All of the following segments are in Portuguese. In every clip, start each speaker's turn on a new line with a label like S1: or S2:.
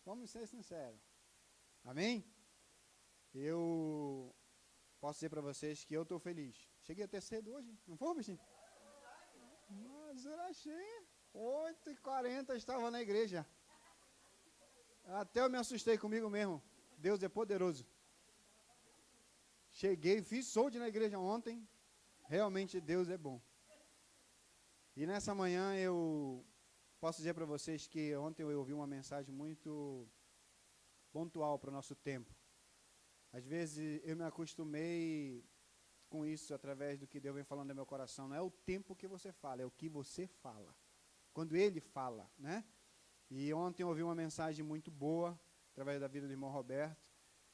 S1: Vamos ser sinceros. Amém? Eu posso dizer para vocês que eu estou feliz. Cheguei até cedo hoje, não foi, bichinho? Mas eu achei. 8h40 estava na igreja. Até eu me assustei comigo mesmo. Deus é poderoso. Cheguei, fiz solde na igreja ontem. Realmente Deus é bom. E nessa manhã eu posso dizer para vocês que ontem eu ouvi uma mensagem muito pontual para o nosso tempo. Às vezes eu me acostumei com isso através do que Deus vem falando no meu coração. Não é o tempo que você fala, é o que você fala. Quando Ele fala, né? E ontem eu ouvi uma mensagem muito boa, através da vida do irmão Roberto,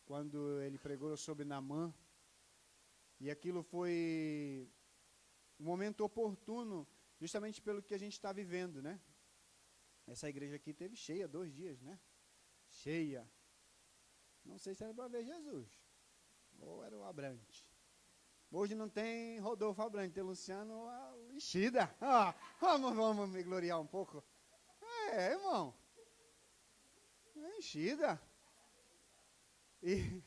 S1: quando ele pregou sobre Naamã. E aquilo foi um momento oportuno, justamente pelo que a gente está vivendo, né? Essa igreja aqui teve cheia 2 dias, né? Cheia. Não sei se era para ver Jesus, ou era o Abrante. Hoje não tem Rodolfo Abrante, tem Luciano enchida. Vamos me gloriar um pouco. Irmão. Enchida. E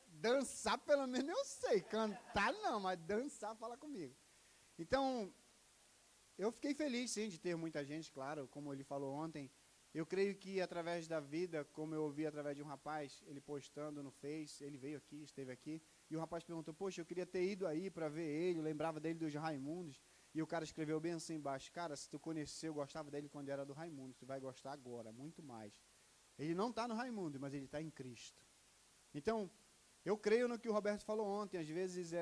S1: dançar pelo menos eu sei. Cantar não, mas dançar fala comigo. Então, eu fiquei feliz sim de ter muita gente, claro, como ele falou ontem. Eu creio que através da vida, como eu ouvi através de um rapaz, ele postando no Face, ele veio aqui, esteve aqui, e o rapaz perguntou, poxa, eu queria ter ido aí para ver ele, eu lembrava dele dos Raimundos, e o cara escreveu bem assim embaixo, cara, se tu conheceu, gostava dele quando era do Raimundo, tu vai gostar agora, muito mais. Ele não está no Raimundo, mas ele está em Cristo. Então, eu creio no que o Roberto falou ontem, às vezes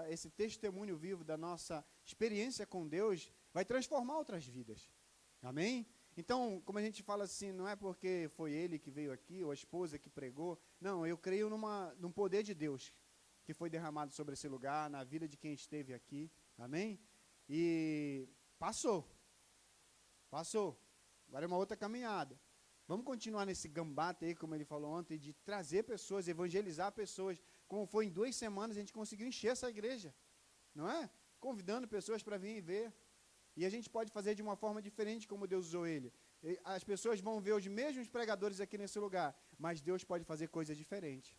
S1: esse testemunho vivo da nossa experiência com Deus vai transformar outras vidas. Amém? Então, como a gente fala assim, não é porque foi ele que veio aqui, ou a esposa que pregou, não, eu creio num poder de Deus, que foi derramado sobre esse lugar, na vida de quem esteve aqui, amém? E passou, agora é uma outra caminhada. Vamos continuar nesse gambate aí, como ele falou ontem, de trazer pessoas, evangelizar pessoas, como foi em 2 semanas, a gente conseguiu encher essa igreja, não é? Convidando pessoas para vir e ver. E a gente pode fazer de uma forma diferente como Deus usou ele. As pessoas vão ver os mesmos pregadores aqui nesse lugar, mas Deus pode fazer coisas diferentes.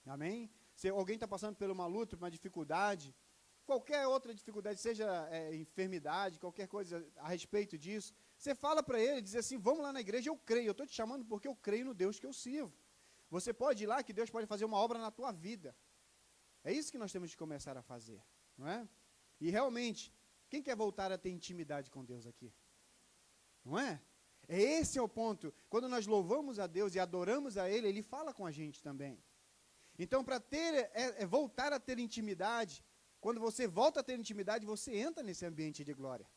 S1: Amém? Se alguém está passando por uma luta, por uma dificuldade, qualquer outra dificuldade, seja enfermidade, qualquer coisa a respeito disso, você fala para ele, diz assim, vamos lá na igreja, eu creio, eu estou te chamando porque eu creio no Deus que eu sirvo. Você pode ir lá que Deus pode fazer uma obra na tua vida. É isso que nós temos que começar a fazer, não é? E realmente, quem quer voltar a ter intimidade com Deus aqui? Não é? Esse é o ponto. Quando nós louvamos a Deus e adoramos a Ele, Ele fala com a gente também. Então, para voltar a ter intimidade, quando você volta a ter intimidade, você entra nesse ambiente de glória.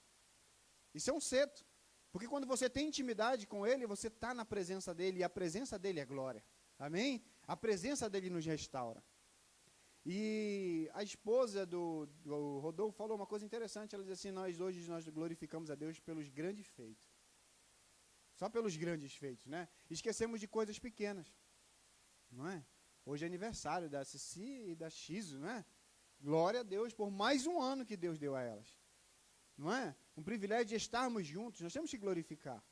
S1: Isso é um certo. Porque quando você tem intimidade com Ele, você está na presença dEle, e a presença dEle é glória. Amém? A presença dEle nos restaura. E a esposa do Rodolfo falou uma coisa interessante, ela disse assim, hoje nós glorificamos a Deus pelos grandes feitos. Só pelos grandes feitos, né? Esquecemos de coisas pequenas, não é? Hoje é aniversário da Cici e da Xiso, não é? Glória a Deus por mais um ano que Deus deu a elas, não é? Um privilégio de estarmos juntos, nós temos que glorificar.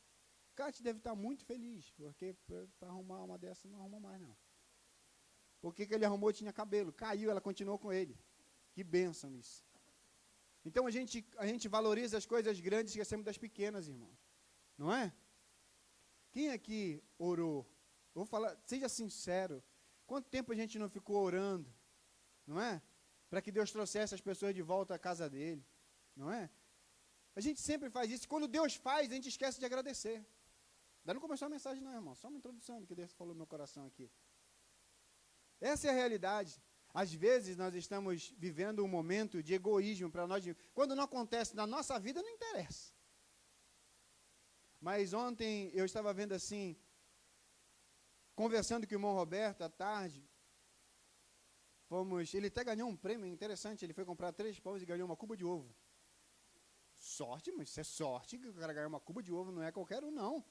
S1: Cátia deve estar muito feliz, porque para arrumar uma dessa não arruma mais não. Porque que ele arrumou tinha cabelo, caiu, ela continuou com ele. Que bênção isso. Então a gente valoriza as coisas grandes e esquecemos das pequenas, irmão. Não é? Quem aqui orou? Vou falar, seja sincero. Quanto tempo a gente não ficou orando? Não é? Para que Deus trouxesse as pessoas de volta à casa dele. Não é? A gente sempre faz isso. Quando Deus faz, a gente esquece de agradecer. Ainda não começou a mensagem não, irmão. Só uma introdução do que Deus falou no meu coração aqui. Essa é a realidade. Às vezes nós estamos vivendo um momento de egoísmo para nós. Quando não acontece na nossa vida, não interessa. Mas ontem eu estava vendo assim, conversando com o irmão Roberto à tarde, ele até ganhou um prêmio interessante, ele foi comprar 3 pães e ganhou uma cuba de ovo. Sorte, mas isso é sorte, que o cara ganhar uma cuba de ovo não é qualquer um, não.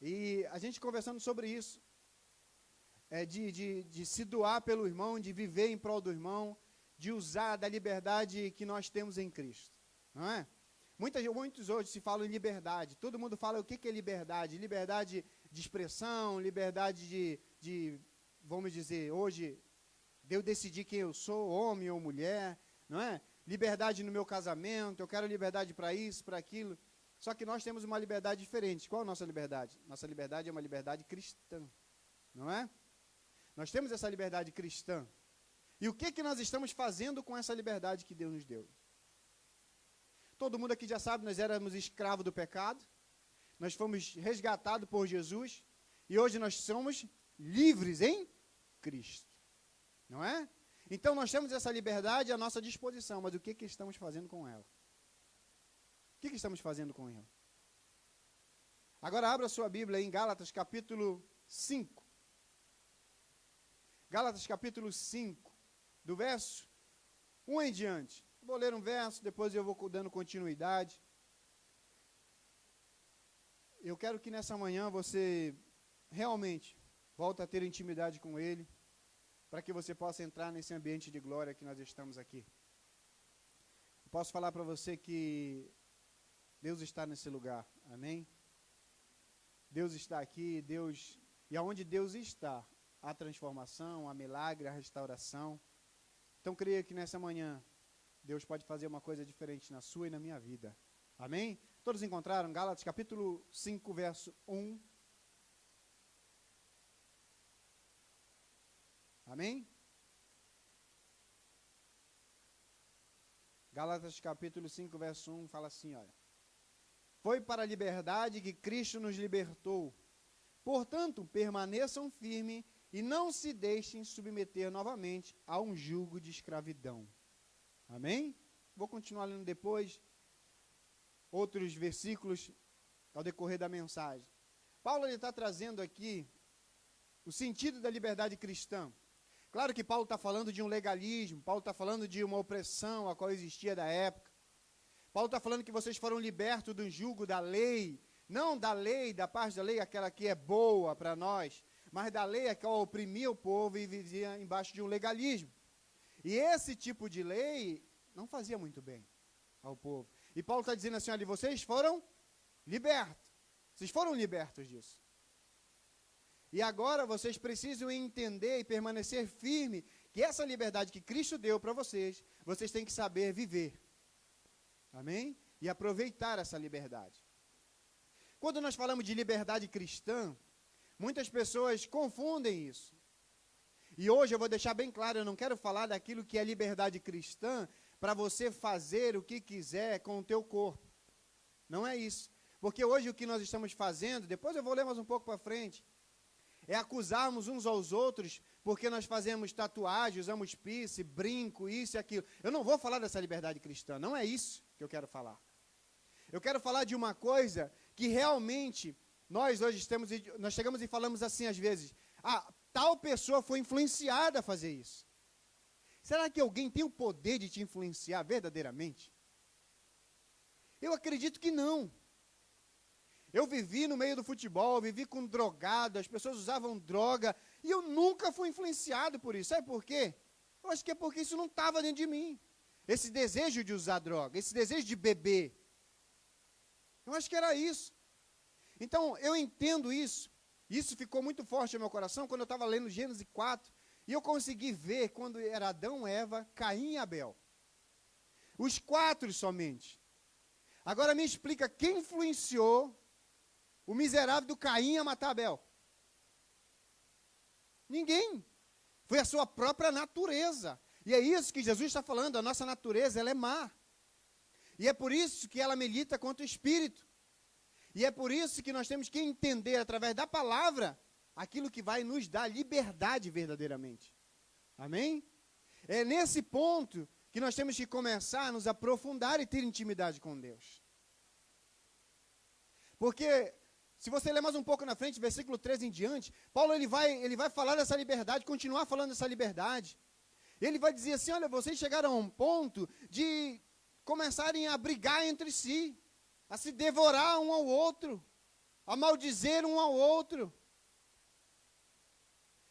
S1: E a gente conversando sobre isso, de se doar pelo irmão, de viver em prol do irmão, de usar da liberdade que nós temos em Cristo, não é? Muitos hoje se falam em liberdade. Todo mundo fala o que é liberdade. Liberdade de expressão, liberdade vamos dizer, hoje, de eu decidir quem eu sou, homem ou mulher, não é? Liberdade no meu casamento, eu quero liberdade para isso, para aquilo. Só que nós temos uma liberdade diferente. Qual a nossa liberdade? Nossa liberdade é uma liberdade cristã, não é? Nós temos essa liberdade cristã. E o que nós estamos fazendo com essa liberdade que Deus nos deu? Todo mundo aqui já sabe, nós éramos escravos do pecado, nós fomos resgatados por Jesus, e hoje nós somos livres em Cristo, não é? Então nós temos essa liberdade à nossa disposição, mas o que estamos fazendo com ela? O que estamos fazendo com ela? Agora abra sua Bíblia em Gálatas capítulo 5. Gálatas capítulo 5, do verso 1 em diante. Vou ler um verso, depois eu vou dando continuidade. Eu quero que nessa manhã você realmente volte a ter intimidade com Ele, para que você possa entrar nesse ambiente de glória que nós estamos aqui. Eu posso falar para você que Deus está nesse lugar, amém? Deus está aqui, e aonde Deus está, há transformação, há milagre, há restauração. Então creia que nessa manhã, Deus pode fazer uma coisa diferente na sua e na minha vida. Amém? Todos encontraram? Gálatas capítulo 5, verso 1. Amém? Gálatas capítulo 5, verso 1, fala assim, olha. Foi para a liberdade que Cristo nos libertou. Portanto, permaneçam firmes e não se deixem submeter novamente a um jugo de escravidão. Amém? Vou continuar lendo depois outros versículos ao decorrer da mensagem. Paulo está trazendo aqui o sentido da liberdade cristã. Claro que Paulo está falando de um legalismo, Paulo está falando de uma opressão a qual existia da época. Paulo está falando que vocês foram libertos do jugo da lei, não da lei, da parte da lei, aquela que é boa para nós, mas da lei a qual oprimia o povo e vivia embaixo de um legalismo. E esse tipo de lei não fazia muito bem ao povo. E Paulo está dizendo assim, olha, vocês foram libertos. Vocês foram libertos disso. E agora vocês precisam entender e permanecer firme que essa liberdade que Cristo deu para vocês têm que saber viver. Amém? E aproveitar essa liberdade. Quando nós falamos de liberdade cristã, muitas pessoas confundem isso. E hoje eu vou deixar bem claro, eu não quero falar daquilo que é liberdade cristã para você fazer o que quiser com o teu corpo. Não é isso. Porque hoje o que nós estamos fazendo, depois eu vou ler mais um pouco para frente, é acusarmos uns aos outros porque nós fazemos tatuagem, usamos piercing, brinco, isso e aquilo. Eu não vou falar dessa liberdade cristã, não é isso que eu quero falar. Eu quero falar de uma coisa que realmente nós hoje nós chegamos e falamos assim às vezes, tal pessoa foi influenciada a fazer isso. Será que alguém tem o poder de te influenciar verdadeiramente? Eu acredito que não. Eu vivi no meio do futebol, vivi com drogado, as pessoas usavam droga, e eu nunca fui influenciado por isso. Sabe por quê? Eu acho que é porque isso não estava dentro de mim. Esse desejo de usar droga, esse desejo de beber. Eu acho que era isso. Então, eu entendo isso. Isso ficou muito forte no meu coração quando eu estava lendo Gênesis 4, e eu consegui ver quando era Adão, Eva, Caim e Abel. Os 4 somente. Agora me explica quem influenciou o miserável do Caim a matar Abel. Ninguém. Foi a sua própria natureza. E é isso que Jesus está falando, a nossa natureza, ela é má. E é por isso que ela milita contra o Espírito. E é por isso que nós temos que entender, através da palavra, aquilo que vai nos dar liberdade verdadeiramente. Amém? É nesse ponto que nós temos que começar a nos aprofundar e ter intimidade com Deus. Porque, se você ler mais um pouco na frente, versículo 13 em diante, Paulo ele vai falar dessa liberdade, continuar falando dessa liberdade. Ele vai dizer assim, olha, vocês chegaram a um ponto de começarem a brigar entre si, a se devorar um ao outro, a maldizer um ao outro.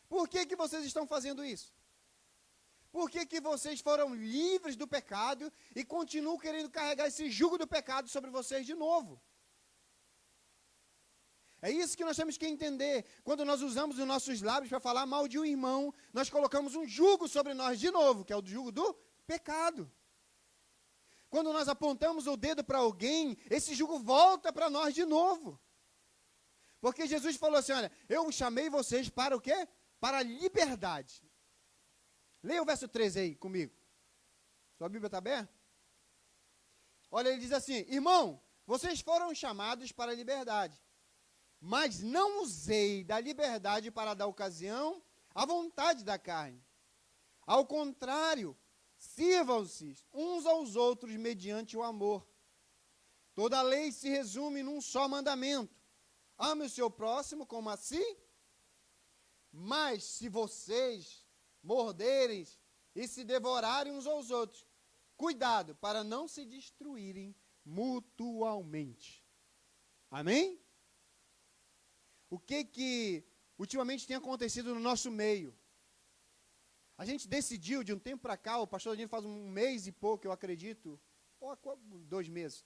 S1: Por que vocês estão fazendo isso? Por que vocês foram livres do pecado e continuam querendo carregar esse jugo do pecado sobre vocês de novo? É isso que nós temos que entender. Quando nós usamos os nossos lábios para falar mal de um irmão, nós colocamos um jugo sobre nós de novo, que é o jugo do pecado. Quando nós apontamos o dedo para alguém, esse jugo volta para nós de novo. Porque Jesus falou assim, olha, eu chamei vocês para o quê? Para a liberdade. Leia o verso 13 aí comigo. Sua Bíblia está aberta? Olha, ele diz assim, irmão, vocês foram chamados para a liberdade. Mas não usei da liberdade para dar ocasião à vontade da carne. Ao contrário, sirvam-se uns aos outros mediante o amor. Toda a lei se resume num só mandamento. Ame o seu próximo como a si. Mas se vocês morderem e se devorarem uns aos outros, cuidado para não se destruírem mutualmente. Amém? O que ultimamente tem acontecido no nosso meio? A gente decidiu, de um tempo para cá, o pastor Danilo faz um mês e pouco, eu acredito, ou 2 meses.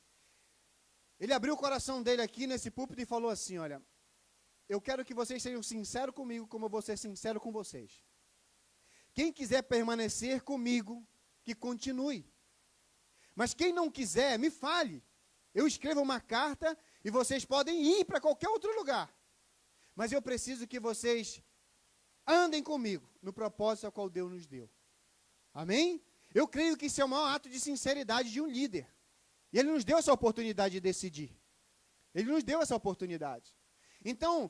S1: Ele abriu o coração dele aqui nesse púlpito e falou assim, olha, eu quero que vocês sejam sinceros comigo, como eu vou ser sincero com vocês. Quem quiser permanecer comigo, que continue. Mas quem não quiser, me fale. Eu escrevo uma carta e vocês podem ir para qualquer outro lugar. Mas eu preciso que vocês andem comigo no propósito ao qual Deus nos deu. Amém? Eu creio que isso é o maior ato de sinceridade de um líder. E Ele nos deu essa oportunidade de decidir. Ele nos deu essa oportunidade. Então,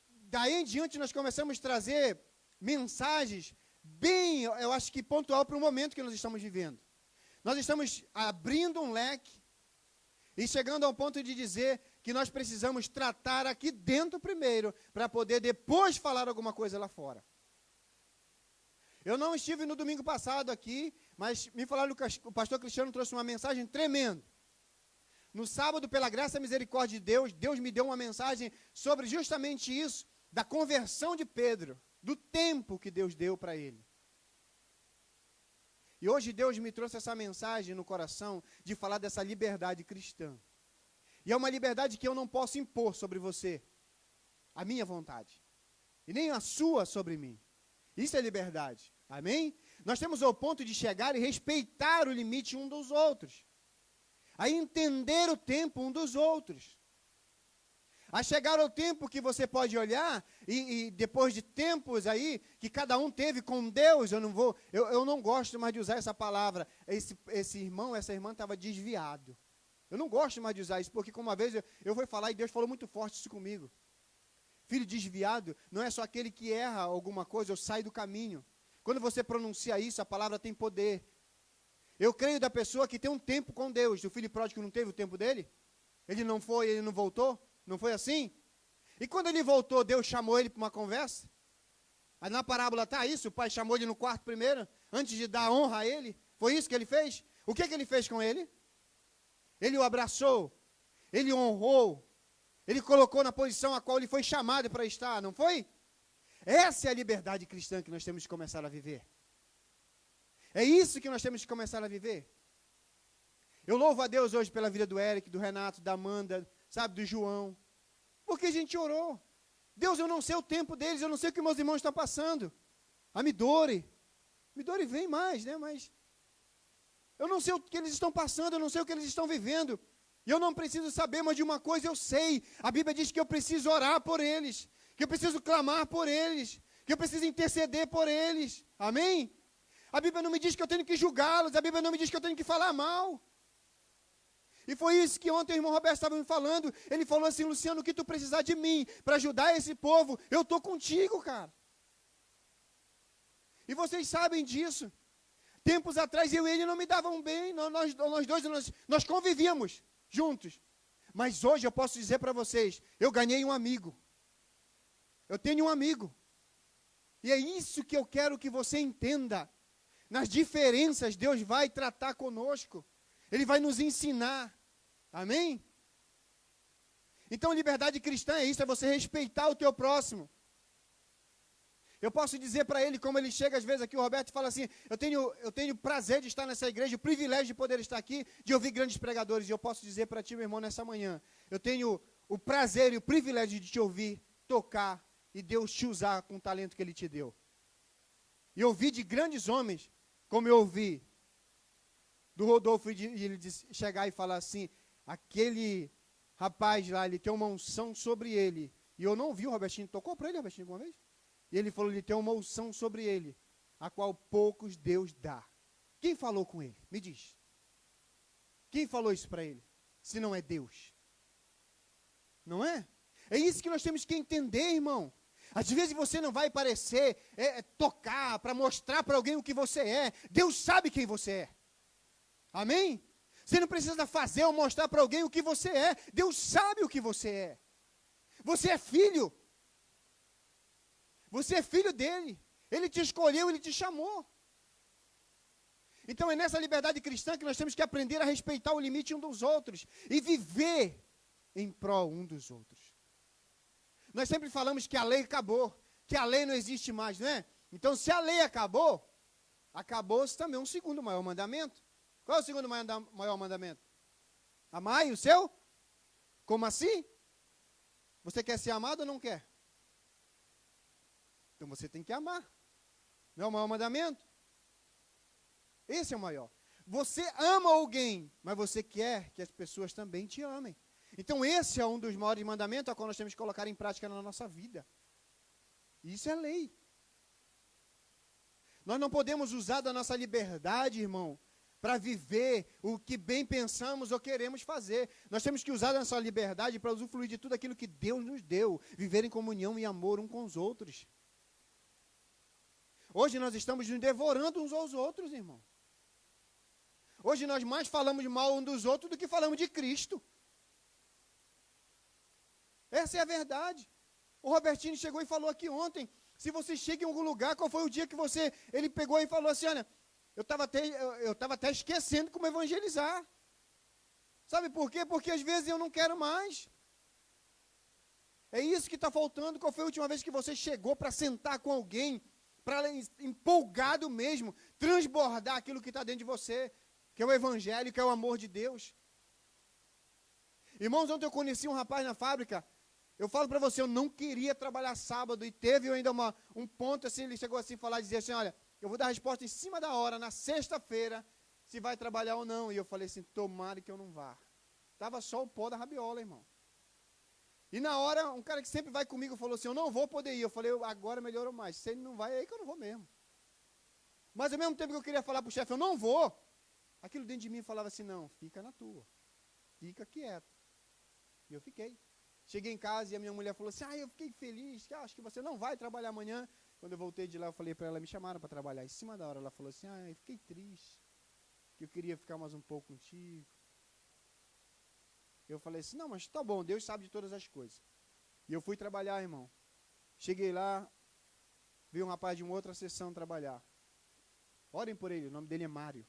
S1: daí em diante nós começamos a trazer mensagens bem, eu acho que pontual para o momento que nós estamos vivendo. Nós estamos abrindo um leque e chegando ao ponto de dizer que nós precisamos tratar aqui dentro primeiro, para poder depois falar alguma coisa lá fora. Eu não estive no domingo passado aqui, mas me falaram que o pastor Cristiano trouxe uma mensagem tremenda. No sábado, pela graça e misericórdia de Deus, Deus me deu uma mensagem sobre justamente isso, da conversão de Pedro, do tempo que Deus deu para ele. E hoje Deus me trouxe essa mensagem no coração de falar dessa liberdade cristã. E é uma liberdade que eu não posso impor sobre você, a minha vontade, e nem a sua sobre mim. Isso é liberdade, amém? Nós temos o ponto de chegar e respeitar o limite um dos outros, a entender o tempo um dos outros, a chegar ao tempo que você pode olhar, e depois de tempos aí, que cada um teve com Deus, eu não gosto mais de usar essa palavra, esse irmão, essa irmã estava desviado. Eu não gosto mais de usar isso, porque como uma vez eu fui falar e Deus falou muito forte isso comigo. Filho desviado não é só aquele que erra alguma coisa ou sai do caminho. Quando você pronuncia isso, a palavra tem poder. Eu creio da pessoa que tem um tempo com Deus. O filho pródigo não teve o tempo dele? Ele não foi, ele não voltou? Não foi assim? E quando ele voltou, Deus chamou ele para uma conversa? Aí na parábola está isso, o pai chamou ele no quarto primeiro, antes de dar honra a ele. Foi isso que ele fez? O que ele fez com ele? Ele o abraçou, ele o honrou, ele colocou na posição a qual ele foi chamado para estar, não foi? Essa é a liberdade cristã que nós temos que começar a viver. É isso que nós temos que começar a viver. Eu louvo a Deus hoje pela vida do Eric, do Renato, da Amanda, sabe, do João, porque a gente orou. Deus, eu não sei o tempo deles, eu não sei o que meus irmãos estão passando. A Midori vem mais, né, mas eu não sei o que eles estão passando, eu não sei o que eles estão vivendo. E eu não preciso saber, mas de uma coisa eu sei. A Bíblia diz que eu preciso orar por eles, que eu preciso clamar por eles, que eu preciso interceder por eles. Amém? A Bíblia não me diz que eu tenho que julgá-los, a Bíblia não me diz que eu tenho que falar mal. E foi isso que ontem o irmão Roberto estava me falando. Ele falou assim, Luciano, o que tu precisar de mim para ajudar esse povo, eu estou contigo, cara. E vocês sabem disso. Tempos atrás, eu e ele não me davam bem, nós dois, nós convivíamos juntos. Mas hoje eu posso dizer para vocês, eu ganhei um amigo. Eu tenho um amigo. E é isso que eu quero que você entenda. Nas diferenças, Deus vai tratar conosco. Ele vai nos ensinar. Amém? Então, liberdade cristã é isso, é você respeitar o teu próximo. Eu posso dizer para ele, como ele chega às vezes aqui, o Roberto fala assim, eu tenho prazer de estar nessa igreja, o privilégio de poder estar aqui, de ouvir grandes pregadores. E eu posso dizer para ti, meu irmão, nessa manhã, eu tenho o prazer e o privilégio de te ouvir, tocar, e Deus te usar com o talento que Ele te deu. E ouvi de grandes homens, como eu ouvi do Rodolfo, e ele chegar e falar assim, aquele rapaz lá, ele tem uma unção sobre ele. E eu não vi o Robertinho, tocou para ele, Robertinho, alguma vez? E ele falou, ele tem uma unção sobre ele, a qual poucos Deus dá. Quem falou com ele? Me diz. Quem falou isso para ele? Se não é Deus. Não é? É isso que nós temos que entender, irmão. Às vezes você não vai parecer, tocar, para mostrar para alguém o que você é. Deus sabe quem você é. Amém? Você não precisa fazer ou mostrar para alguém o que você é. Deus sabe o que você é. Você é filho. Você é filho dele. Ele te escolheu, ele te chamou. Então é nessa liberdade cristã que nós temos que aprender a respeitar o limite um dos outros e viver em prol um dos outros. Nós sempre falamos que a lei acabou, que a lei não existe mais, não é? Então, se a lei acabou, acabou-se também um segundo maior mandamento. Qual é o segundo maior mandamento? Amai o seu? Como assim? Você quer ser amado ou não quer? Então você tem que amar. Não é o maior mandamento? Esse é o maior. Você ama alguém, mas você quer que as pessoas também te amem. Então esse é um dos maiores mandamentos a qual nós temos que colocar em prática na nossa vida. Isso é lei. Nós não podemos usar da nossa liberdade, irmão, para viver o que bem pensamos ou queremos fazer. Nós temos que usar da nossa liberdade para usufruir de tudo aquilo que Deus nos deu, viver em comunhão e amor um com os outros. Hoje nós estamos nos devorando uns aos outros, irmão. Hoje nós mais falamos mal um dos outros do que falamos de Cristo. Essa é a verdade. O Robertinho chegou e falou aqui ontem, se você chega em algum lugar, qual foi o dia que ele pegou e falou assim, olha, eu estava até esquecendo como evangelizar. Sabe por quê? Porque às vezes eu não quero mais. É isso que está faltando. Qual foi a última vez que você chegou para sentar com alguém, para empolgado mesmo, transbordar aquilo que está dentro de você, que é o evangelho, que é o amor de Deus? Irmãos, ontem eu conheci um rapaz na fábrica. Eu falo para você, eu não queria trabalhar sábado, e teve ainda um ponto assim, ele chegou assim a falar, dizia assim, olha, eu vou dar a resposta em cima da hora, na sexta-feira, se vai trabalhar ou não. E eu falei assim, tomara que eu não vá. Estava só o pó da rabiola, irmão. E na hora, um cara que sempre vai comigo falou assim, eu não vou poder ir. Eu falei, agora melhorou mais. Se ele não vai, é aí que eu não vou mesmo. Mas ao mesmo tempo que eu queria falar para o chefe, eu não vou, aquilo dentro de mim falava assim, não, fica na tua. Fica quieto. E eu fiquei. Cheguei em casa e a minha mulher falou assim, eu fiquei feliz, acho que você não vai trabalhar amanhã. Quando eu voltei de lá, eu falei para ela, me chamaram para trabalhar. Em cima da hora, ela falou assim, eu fiquei triste, que eu queria ficar mais um pouco contigo. Eu falei assim, não, mas tá bom, Deus sabe de todas as coisas. E eu fui trabalhar, irmão. Cheguei lá, veio um rapaz de uma outra sessão trabalhar. Orem por ele, o nome dele é Mário.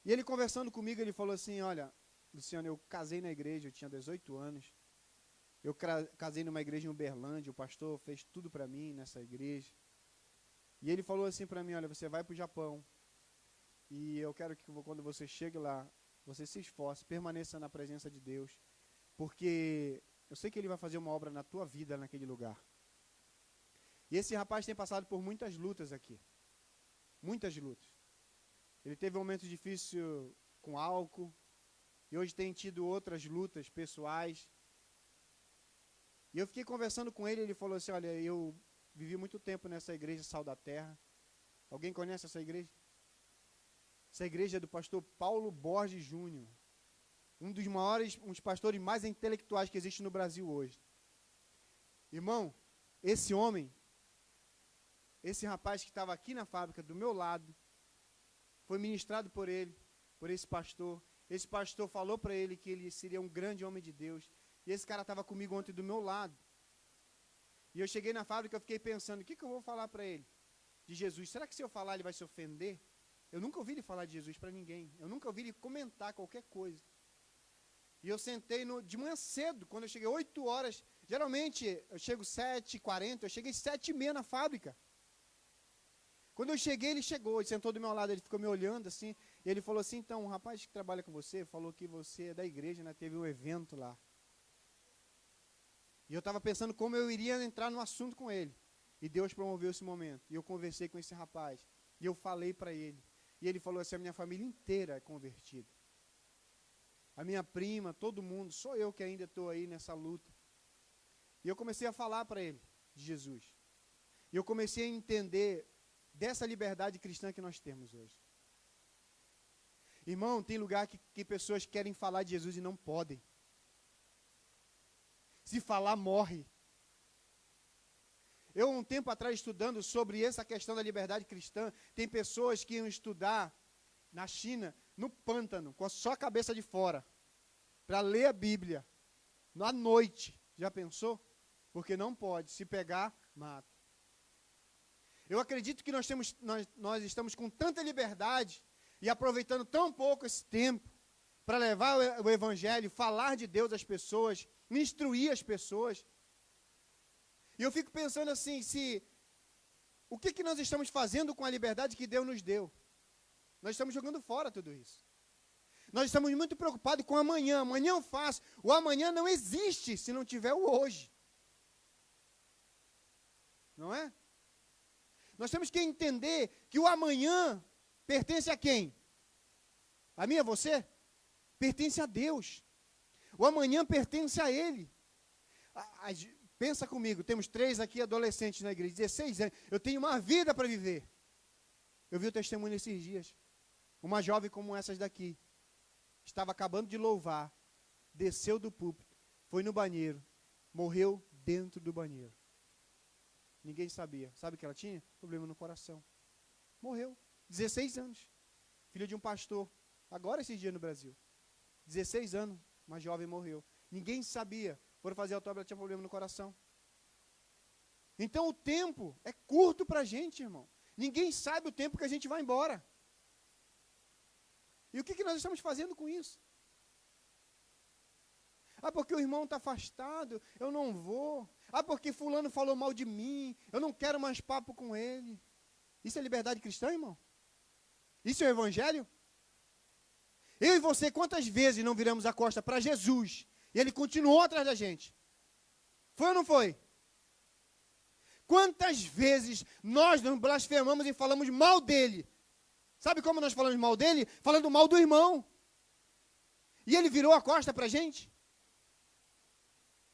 S1: E ele conversando comigo, ele falou assim, olha, Luciano, eu casei na igreja, eu tinha 18 anos. Eu casei numa igreja em Uberlândia, o pastor fez tudo para mim nessa igreja. E ele falou assim para mim, olha, você vai para o Japão. E eu quero que quando você chegue lá, você se esforce, permaneça na presença de Deus. Porque eu sei que Ele vai fazer uma obra na tua vida naquele lugar. E esse rapaz tem passado por muitas lutas aqui. Muitas lutas. Ele teve um momento difícil com álcool. E hoje tem tido outras lutas pessoais. E eu fiquei conversando com ele, ele falou assim, olha, eu vivi muito tempo nessa igreja Sal da Terra. Alguém conhece essa igreja? Essa igreja é do pastor Paulo Borges Júnior. Um dos pastores mais intelectuais que existe no Brasil hoje. Irmão, esse homem, esse rapaz que estava aqui na fábrica, do meu lado, foi ministrado por ele, por esse pastor. Esse pastor falou para ele que ele seria um grande homem de Deus. E esse cara estava comigo ontem do meu lado. E eu cheguei na fábrica e fiquei pensando, o que eu vou falar para ele? De Jesus. Será que se eu falar ele vai se ofender? Eu nunca ouvi ele falar de Jesus para ninguém. Eu nunca ouvi ele comentar qualquer coisa. E eu sentei de manhã cedo, quando eu cheguei, 8 horas, Geralmente, eu chego 7h40, eu cheguei 7h30 na fábrica. Quando eu cheguei, ele chegou, ele sentou do meu lado, ele ficou me olhando assim, e ele falou assim, então, um rapaz que trabalha com você, falou que você é da igreja, né, teve um evento lá. E eu estava pensando como eu iria entrar no assunto com ele. E Deus promoveu esse momento. E eu conversei com esse rapaz. E eu falei para ele. E ele falou assim, a minha família inteira é convertida. A minha prima, todo mundo, só eu que ainda estou aí nessa luta. E eu comecei a falar para ele de Jesus. E eu comecei a entender dessa liberdade cristã que nós temos hoje. Irmão, tem lugar que pessoas querem falar de Jesus e não podem. Se falar, morre. Eu, um tempo atrás, estudando sobre essa questão da liberdade cristã, tem pessoas que iam estudar na China, no pântano, com só a cabeça de fora, para ler a Bíblia, à noite. Já pensou? Porque não pode, se pegar, mata. Eu acredito que nós estamos com tanta liberdade e aproveitando tão pouco esse tempo para levar o Evangelho, falar de Deus às pessoas, instruir as pessoas. E eu fico pensando assim, o que nós estamos fazendo com a liberdade que Deus nos deu? Nós estamos jogando fora tudo isso. Nós estamos muito preocupados com amanhã. Amanhã eu faço. O amanhã não existe se não tiver o hoje. Não é? Nós temos que entender que o amanhã pertence a quem? A mim, a você? Pertence a Deus. O amanhã pertence a Ele. Pensa comigo, temos 3 aqui adolescentes na igreja, 16 anos. Eu tenho uma vida para viver. Eu vi o testemunho esses dias. Uma jovem como essas daqui. Estava acabando de louvar. Desceu do púlpito. Foi no banheiro. Morreu dentro do banheiro. Ninguém sabia. Sabe o que ela tinha? Problema no coração. Morreu. 16 anos. Filha de um pastor. Agora esses dias no Brasil. 16 anos. Uma jovem morreu. Ninguém sabia. Foram fazer autópsia, ela tinha problema no coração. Então o tempo é curto para a gente, irmão. Ninguém sabe o tempo que a gente vai embora. E o que nós estamos fazendo com isso? Ah, porque o irmão está afastado, eu não vou. Ah, porque fulano falou mal de mim, eu não quero mais papo com ele. Isso é liberdade cristã, irmão? Isso é o evangelho? Eu e você, quantas vezes não viramos a costa para Jesus e ele continuou atrás da gente? Foi ou não foi? Quantas vezes nós não blasfemamos e falamos mal dele? Sabe como nós falamos mal dele? Falando mal do irmão. E ele virou a costa para a gente?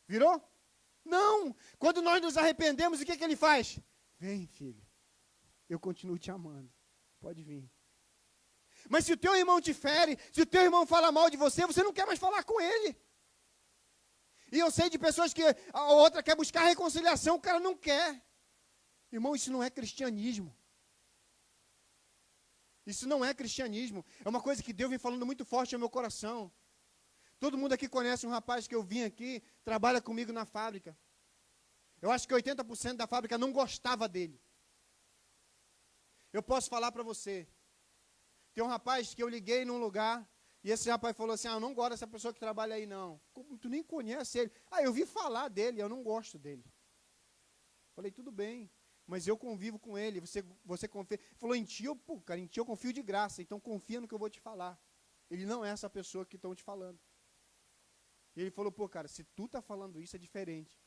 S1: Virou? Não. Quando nós nos arrependemos, o que ele faz? Vem, filho. Eu continuo te amando. Pode vir. Mas se o teu irmão te fere, se o teu irmão fala mal de você, você não quer mais falar com ele. E eu sei de pessoas que a outra quer buscar reconciliação, o cara não quer. Irmão, isso não é cristianismo. Isso não é cristianismo. É uma coisa que Deus vem falando muito forte ao meu coração. Todo mundo aqui conhece um rapaz que eu vim aqui, trabalha comigo na fábrica. Eu acho que 80% da fábrica não gostava dele. Eu posso falar para você. Tem um rapaz que eu liguei num lugar, e esse rapaz falou assim, eu não gosto dessa pessoa que trabalha aí não. Como tu nem conhece ele? Eu vi falar dele, eu não gosto dele. Falei, tudo bem, mas eu convivo com ele, você confia. Ele falou, em ti eu confio de graça, então confia no que eu vou te falar. Ele não é essa pessoa que estão te falando. E ele falou, cara, se tu está falando isso é diferente.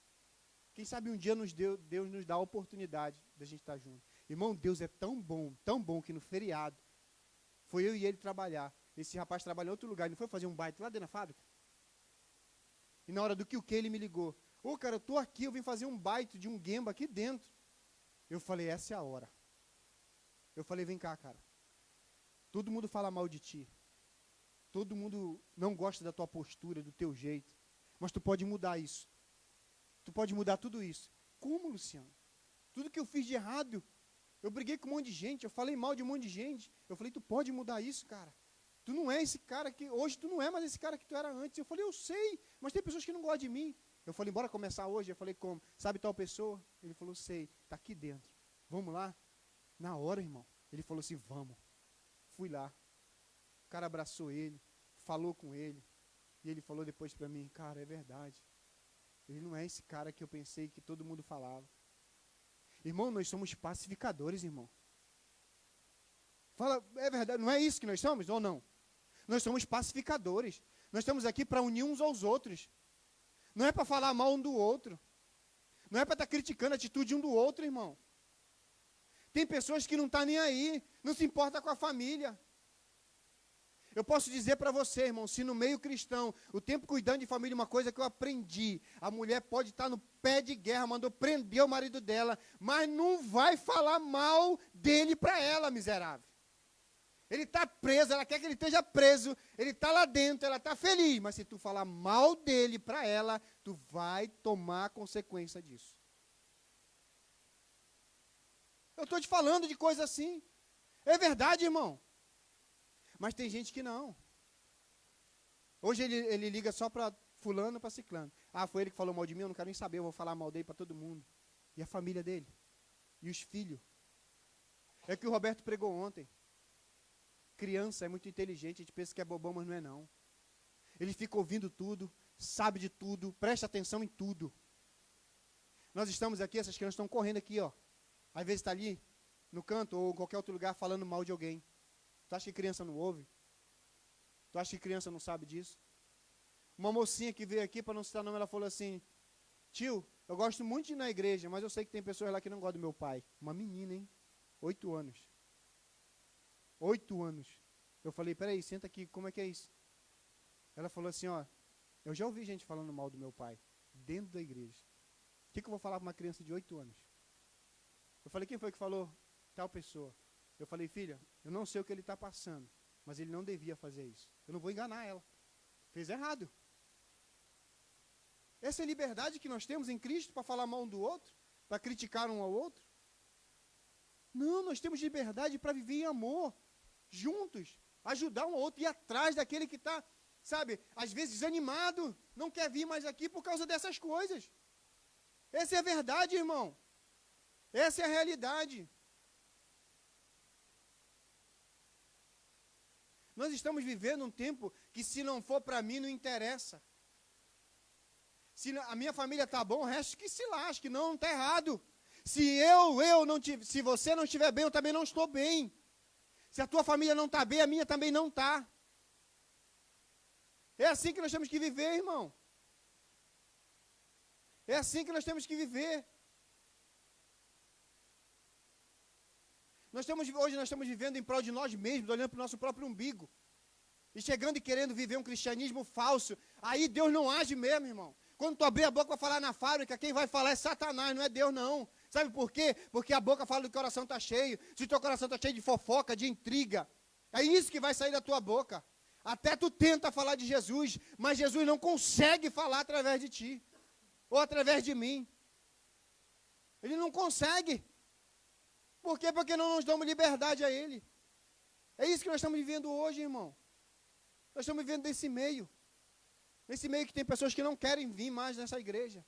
S1: Quem sabe um dia Deus nos dá a oportunidade da gente estar junto. Irmão, Deus é tão bom que no feriado, foi eu e ele trabalhar. Esse rapaz trabalha em outro lugar, ele não foi fazer um baita lá dentro da fábrica. E na hora do que ele me ligou. Cara, eu estou aqui, eu vim fazer um baita de um gemba aqui dentro. Eu falei, essa é a hora. Eu falei, vem cá, cara. Todo mundo fala mal de ti. Todo mundo não gosta da tua postura, do teu jeito. Mas tu pode mudar isso. Tu pode mudar tudo isso. Como, Luciano? Tudo que eu fiz de errado, eu briguei com um monte de gente, eu falei mal de um monte de gente. Eu falei, tu pode mudar isso, cara. Tu não é esse cara que, hoje tu não é mais esse cara que tu era antes. Eu falei, eu sei, mas tem pessoas que não gostam de mim. Eu falei, bora começar hoje? Eu falei, como? Sabe tal pessoa? Ele falou, sei, tá aqui dentro. Vamos lá? Na hora, irmão. Ele falou assim, vamos. Fui lá. O cara abraçou ele, falou com ele. E ele falou depois para mim, cara, é verdade. Ele não é esse cara que eu pensei que todo mundo falava. Irmão, nós somos pacificadores, irmão. Fala, é verdade, não é isso que nós somos ou não? Nós somos pacificadores. Nós estamos aqui para unir uns aos outros. Não é para falar mal um do outro. Não é para estar criticando a atitude um do outro, irmão. Tem pessoas que não estão nem aí, não se importa com a família. Eu posso dizer para você, irmão, se no meio cristão, o tempo cuidando de família, uma coisa que eu aprendi, a mulher pode estar no pé de guerra, mandou prender o marido dela, mas não vai falar mal dele para ela, miserável. Ele está preso, ela quer que ele esteja preso, ele está lá dentro, ela está feliz, mas se tu falar mal dele para ela, tu vai tomar consequência disso. Eu estou te falando de coisa assim. É verdade, irmão. Mas tem gente que não. Hoje ele liga só para fulano, para ciclano. Ah, foi ele que falou mal de mim, eu não quero nem saber, eu vou falar mal dele para todo mundo. E a família dele? E os filhos? É o que o Roberto pregou ontem. Criança é muito inteligente, a gente pensa que é bobão, mas não é não. Ele fica ouvindo tudo, sabe de tudo, presta atenção em tudo. Nós estamos aqui, essas crianças estão correndo aqui, ó. Às vezes está ali, no canto, ou em qualquer outro lugar, falando mal de alguém. Tu acha que criança não ouve? Tu acha que criança não sabe disso? Uma mocinha que veio aqui, para não citar nome, ela falou assim, tio, eu gosto muito de ir na igreja, mas eu sei que tem pessoas lá que não gostam do meu pai. Uma menina, hein? 8 anos. 8 anos. Eu falei, peraí, senta aqui, como é que é isso? Ela falou assim, ó, eu já ouvi gente falando mal do meu pai, dentro da igreja. O que eu vou falar para uma criança de 8 anos? Eu falei, quem foi que falou? Tal pessoa. Eu falei, filha, eu não sei o que ele está passando, mas ele não devia fazer isso. Eu não vou enganar ela. Fez errado. Essa é a liberdade que nós temos em Cristo para falar mal um do outro, para criticar um ao outro. Não, nós temos liberdade para viver em amor, juntos, ajudar um ao outro, ir atrás daquele que está, sabe, às vezes desanimado, não quer vir mais aqui por causa dessas coisas. Essa é a verdade, irmão. Essa é a realidade. Nós estamos vivendo um tempo que se não for para mim, não interessa. Se a minha família está bom, o resto que se lasque, não está errado. Se você não estiver bem, eu também não estou bem. Se a tua família não está bem, a minha também não está. É assim que nós temos que viver, irmão. É assim que nós temos que viver. Hoje nós estamos vivendo em prol de nós mesmos, olhando para o nosso próprio umbigo. E chegando e querendo viver um cristianismo falso. Aí Deus não age mesmo, irmão. Quando tu abrir a boca para falar na fábrica, quem vai falar é Satanás, não é Deus não. Sabe por quê? Porque a boca fala do que o coração está cheio. Se o teu coração está cheio de fofoca, de intriga, é isso que vai sair da tua boca. Até tu tenta falar de Jesus, mas Jesus não consegue falar através de ti. Ou através de mim. Ele não consegue. Por quê? Porque não nos damos liberdade a Ele. É isso que nós estamos vivendo hoje, irmão. Nós estamos vivendo nesse meio. Nesse meio que tem pessoas que não querem vir mais nessa igreja.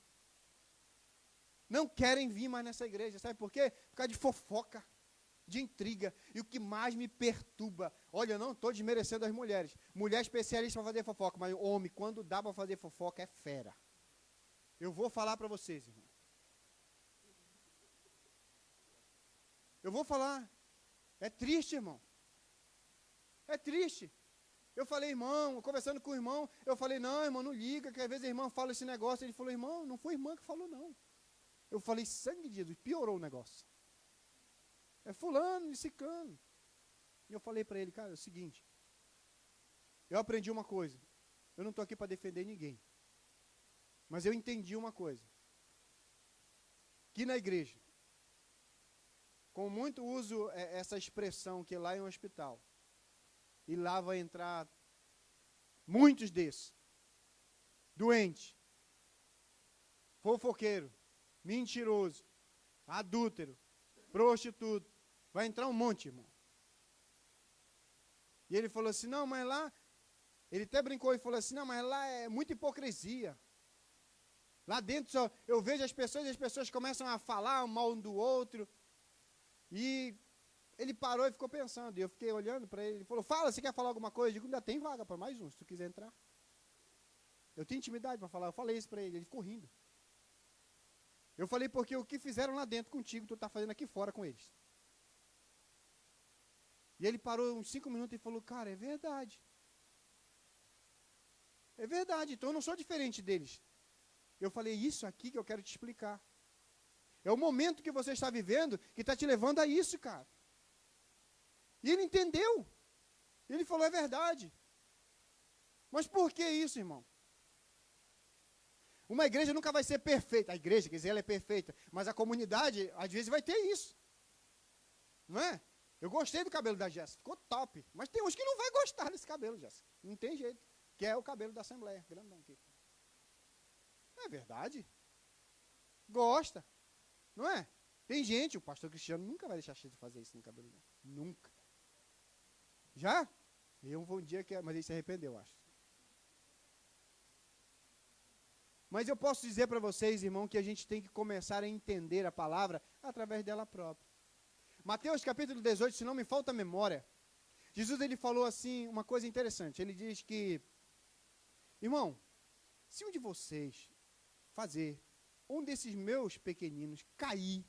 S1: Não querem vir mais nessa igreja. Sabe por quê? Por causa de fofoca, de intriga. E o que mais me perturba, olha, eu não estou desmerecendo as mulheres. Mulher especialista para fazer fofoca, mas homem, quando dá para fazer fofoca, é fera. Eu vou falar para vocês, irmão. Eu vou falar. É triste, irmão. É triste. Eu falei, irmão, conversando com o irmão, eu falei, não, irmão, não liga, que às vezes a irmã fala esse negócio. Ele falou, irmão, não foi a irmã que falou, não. Eu falei, sangue de Jesus, piorou o negócio. É fulano e ciclano. E eu falei para ele, cara, é o seguinte, eu aprendi uma coisa, eu não estou aqui para defender ninguém, mas eu entendi uma coisa, que na igreja, com muito uso essa expressão que lá é um hospital, e lá vai entrar muitos desses, doente, fofoqueiro, mentiroso, adúltero, prostituto, vai entrar um monte, irmão. E ele falou assim, não, mas lá, ele até brincou e falou assim, não, mas lá é muita hipocrisia. Lá dentro só, eu vejo as pessoas começam a falar um mal um do outro, e ele parou e ficou pensando, e eu fiquei olhando para ele, ele falou, fala, você quer falar alguma coisa? Eu digo, ainda tem vaga para mais um, se tu quiser entrar. Eu tenho intimidade para falar, eu falei isso para ele, ele ficou rindo. Eu falei, porque o que fizeram lá dentro contigo, tu está fazendo aqui fora com eles. E ele parou uns 5 minutos e falou, cara, é verdade. É verdade, então eu não sou diferente deles. Eu falei, isso aqui que eu quero te explicar. É o momento que você está vivendo que está te levando a isso, cara. E ele entendeu. Ele falou, é verdade. Mas por que isso, irmão? Uma igreja nunca vai ser perfeita. A igreja, quer dizer, ela é perfeita. Mas a comunidade, às vezes, vai ter isso. Não é? Eu gostei do cabelo da Jéssica, ficou top. Mas tem uns que não vai gostar desse cabelo, Jéssica. Não tem jeito. Que é o cabelo da Assembleia, grandão aqui. Não é verdade? Gosta. Não é? Tem gente, o pastor Cristiano nunca vai deixar de fazer isso no cabelo dele. Nunca. Já? Eu vou um dia que... Mas ele se arrependeu, acho. Mas eu posso dizer para vocês, irmão, que a gente tem que começar a entender a palavra através dela própria. Mateus capítulo 18, se não me falta a memória, Jesus ele falou assim, uma coisa interessante. Ele diz que, irmão, se um de vocês fazer um desses meus pequeninos cair,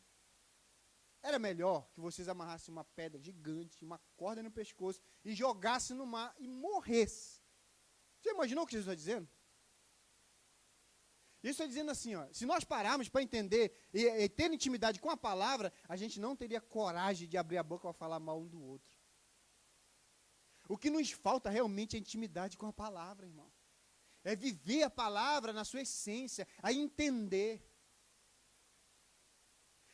S1: era melhor que vocês amarrassem uma pedra gigante, uma corda no pescoço e jogassem no mar e morresse. Você imaginou o que Jesus está dizendo? Isso está dizendo assim, ó, se nós pararmos para entender e ter intimidade com a palavra, a gente não teria coragem de abrir a boca para falar mal um do outro. O que nos falta realmente é intimidade com a palavra, irmão. É viver a palavra na sua essência, a entender.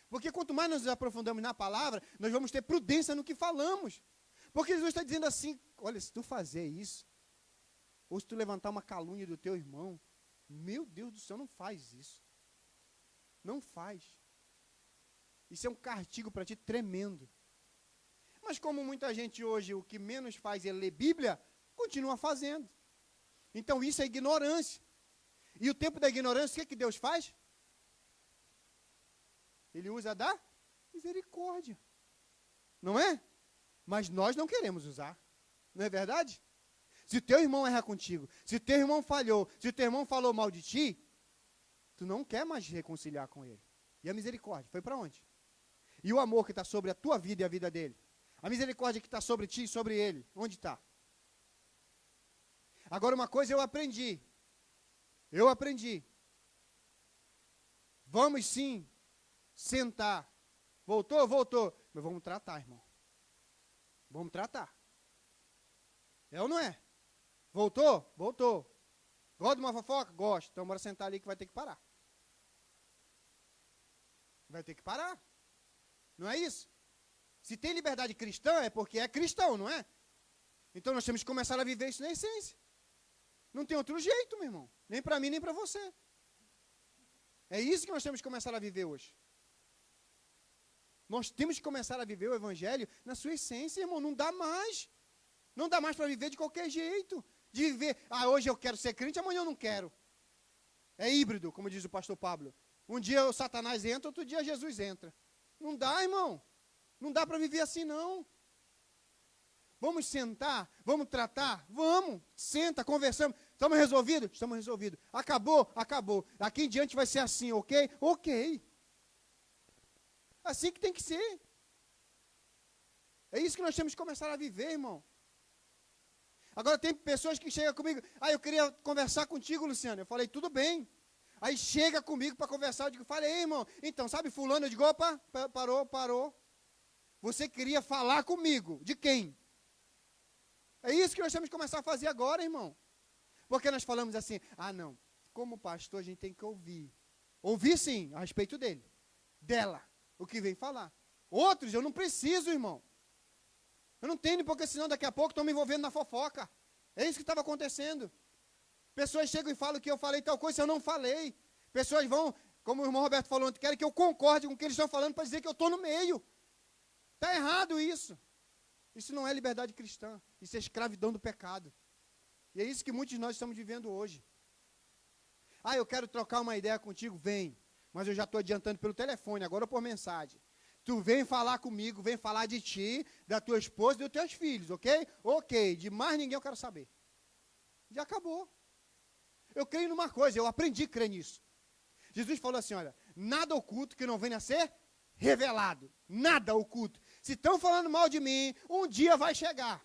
S1: Porque quanto mais nós nos aprofundamos na palavra, nós vamos ter prudência no que falamos. Porque Jesus está dizendo assim, olha, se tu fazer isso, ou se tu levantar uma calúnia do teu irmão, meu Deus do céu, não faz isso. Não faz. Isso é um castigo para ti tremendo. Mas como muita gente hoje, o que menos faz é ler Bíblia, continua fazendo. Então isso é ignorância. E o tempo da ignorância, o que Deus faz? Ele usa da misericórdia. Não é? Mas nós não queremos usar. Não é verdade? Se o teu irmão erra contigo, se o teu irmão falhou, se o teu irmão falou mal de ti, tu não quer mais reconciliar com ele. E a misericórdia foi para onde? E o amor que está sobre a tua vida e a vida dele? A misericórdia que está sobre ti e sobre ele, onde está? Agora uma coisa eu aprendi. Vamos sim sentar. Voltou? Voltou. Mas vamos tratar, irmão. Vamos tratar. É ou não é? Voltou? Voltou. Gosta de uma fofoca? Gosto. Então bora sentar ali que vai ter que parar. Vai ter que parar. Não é isso? Se tem liberdade cristã, é porque é cristão, não é? Então nós temos que começar a viver isso na essência. Não tem outro jeito, meu irmão. Nem para mim, nem para você. É isso que nós temos que começar a viver hoje. Nós temos que começar a viver o Evangelho na sua essência, irmão. Não dá mais. Não dá mais para viver de qualquer jeito. De viver, hoje eu quero ser crente, amanhã eu não quero. É híbrido, como diz o pastor Pablo. Um dia o Satanás entra, outro dia Jesus entra. Não dá, irmão. Não dá para viver assim, não. Vamos sentar, vamos tratar, vamos. Senta, conversamos. Estamos resolvidos? Estamos resolvidos. Acabou? Acabou. Daqui em diante vai ser assim, ok? Ok. Assim que tem que ser. É isso que nós temos que começar a viver, irmão. Agora tem pessoas que chegam comigo, eu queria conversar contigo, Luciano. Eu falei, tudo bem. Aí chega comigo para conversar, eu digo, falei, irmão, então, sabe fulano? Eu digo, opa, parou. Você queria falar comigo, de quem? É isso que nós temos que começar a fazer agora, irmão. Porque nós falamos assim, não, como pastor a gente tem que ouvir. Ouvir sim, a respeito dela, o que vem falar. Outros eu não preciso, irmão. Eu não tenho, porque senão daqui a pouco estão me envolvendo na fofoca. É isso que estava acontecendo. Pessoas chegam e falam que eu falei tal coisa, eu não falei. Pessoas vão, como o irmão Roberto falou ontem, querem que eu concorde com o que eles estão falando para dizer que eu estou no meio. Está errado isso. Isso não é liberdade cristã. Isso é escravidão do pecado. E é isso que muitos de nós estamos vivendo hoje. Eu quero trocar uma ideia contigo, vem. Mas eu já estou adiantando pelo telefone, agora por mensagem. Tu vem falar comigo, vem falar de ti, da tua esposa e dos teus filhos, ok? Ok, de mais ninguém eu quero saber. Já acabou. Eu creio numa coisa, eu aprendi a crer nisso. Jesus falou assim, olha, nada oculto que não venha a ser revelado. Nada oculto. Se estão falando mal de mim, um dia vai chegar.